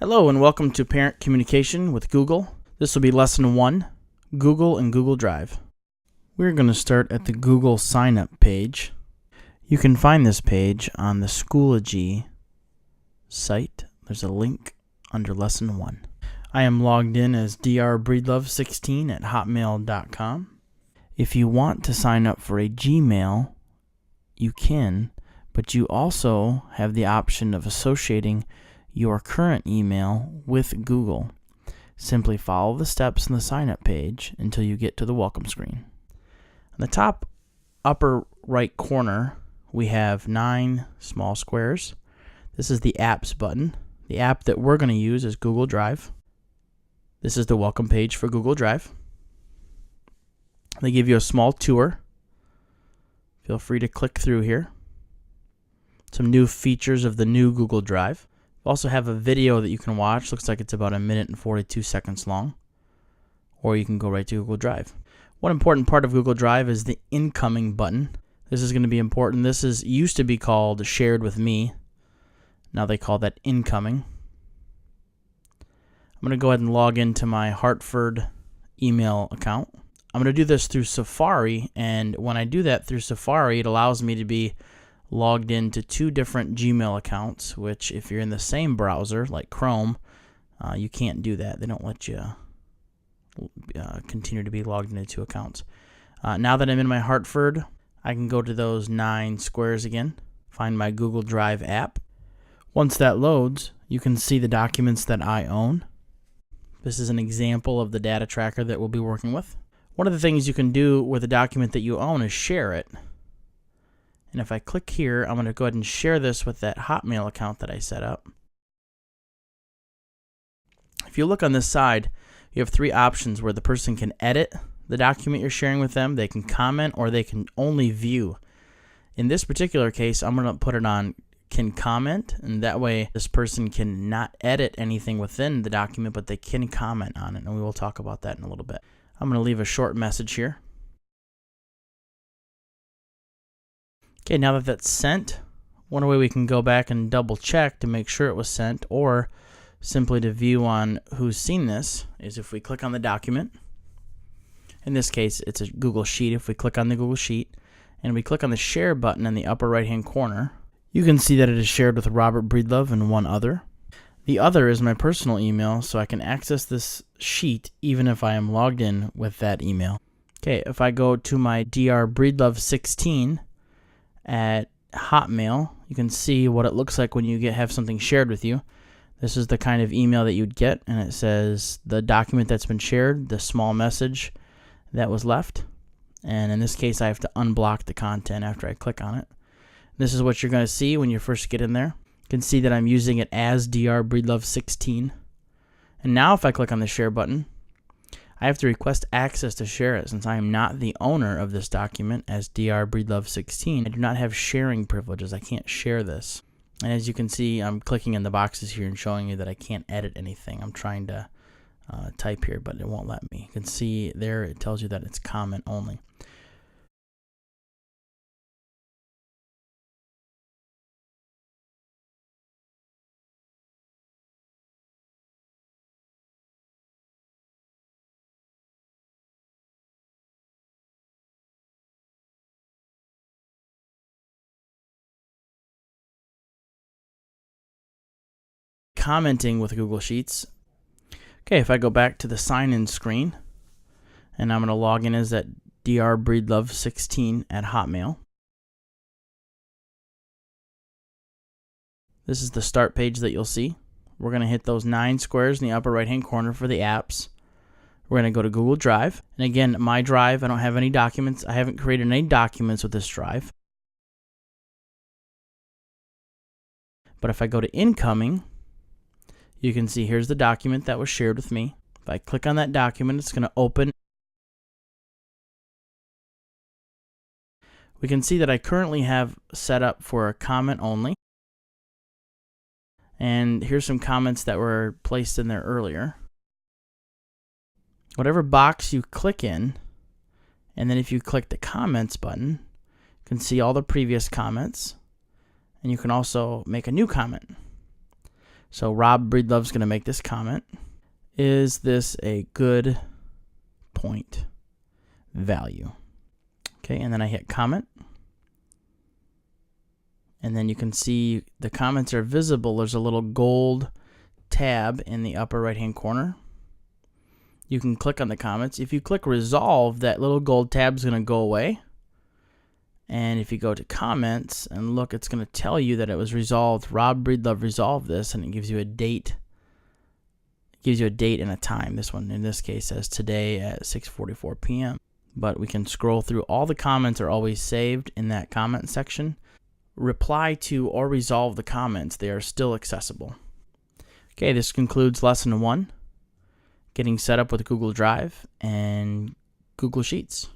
Hello and welcome to Parent Communication with Google. This will be Lesson 1, Google and Google Drive. We're going to start at the Google Sign Up page. You can find this page on the Schoology site. There's a link under Lesson 1. I am logged in as drbreedlove16 at hotmail.com. If you want to sign up for a Gmail, you can, but you also have the option of associating your current email with Google. Simply follow the steps in the sign up page until you get to the welcome screen. On the top upper right corner, we have 9 small squares. This is the apps button. The app that we're going to use is Google Drive. This is the welcome page for Google Drive. They give you a small tour. Feel free to click through here. Some new features of the new Google Drive. We also have a video that you can watch. Looks like it's about 1 minute and 42 seconds long. Or you can go right to Google Drive. One important part of Google Drive is the incoming button. This is going to be important. This used to be called Shared with Me. Now they call that incoming. I'm going to go ahead and log into my Hartford email account. I'm going to do this through Safari, and when I do that through Safari, it allows me to be logged into 2 different Gmail accounts, which if you're in the same browser, like Chrome, you can't do that. They don't let you continue to be logged into 2 accounts. Now that I'm in my Hartford, I can go to those 9 squares again, find my Google Drive app. Once that loads, you can see the documents that I own. This is an example of the data tracker that we'll be working with. One of the things you can do with a document that you own is share it. And if I click here, I'm going to go ahead and share this with that Hotmail account that I set up. If you look on this side, you have 3 options where the person can edit the document you're sharing with them, they can comment, or they can only view. In this particular case, I'm going to put it on can comment, and that way this person can not edit anything within the document, but they can comment on it, and we will talk about that in a little bit. I'm going to leave a short message here. Okay, now that that's sent, one way we can go back and double check to make sure it was sent, or simply to view on who's seen this, is if we click on the document. In this case, it's a Google Sheet. If we click on the Google Sheet and we click on the share button in the upper right hand corner, you can see that it is shared with Robert Breedlove and one other. The other is my personal email, so I can access this sheet even if I am logged in with that email. Okay, if I go to my drbreedlove16 at Hotmail, you can see what it looks like when you have something shared with you. This is the kind of email that you'd get, and it says the document that's been shared, the small message that was left, and in this case I have to unblock the content after I click on it. This is what you're going to see when you first get in there. You can see that I'm using it as drbreedlove16, and now if I click on the share button, I have to request access to share it. Since I am not the owner of this document as drbreedlove16, I do not have sharing privileges. I can't share this. And as you can see, I'm clicking in the boxes here and showing you that I can't edit anything. I'm trying to type here, but it won't let me. You can see there it tells you that it's comment only. Commenting with Google Sheets. Okay, if I go back to the sign-in screen, and I'm going to log in as that drbreedlove16 at Hotmail. This is the start page that you'll see. We're going to hit those 9 squares in the upper right-hand corner for the apps. We're going to go to Google Drive. And again, my drive, I don't have any documents. I haven't created any documents with this drive. But if I go to incoming, you can see here's the document that was shared with me. If I click on that document, it's going to open. We can see that I currently have set up for a comment only. And here's some comments that were placed in there earlier. Whatever box you click in, and then if you click the comments button, you can see all the previous comments, and you can also make a new comment. So Rob Breedlove's going to make this comment. Is this a good point value? Okay, and then I hit comment. And then you can see the comments are visible. There's a little gold tab in the upper right hand corner. You can click on the comments. If you click resolve, that little gold tab is going to go away. And if you go to comments and look, it's going to tell you that it was resolved. Rob Breedlove resolved this, and it gives you a date. It gives you a date and a time. This one in this case says today at 6:44 p.m. But we can scroll through. All the comments are always saved in that comment section. Reply to or resolve the comments. They are still accessible. Okay, this concludes lesson 1, getting set up with Google Drive and Google Sheets.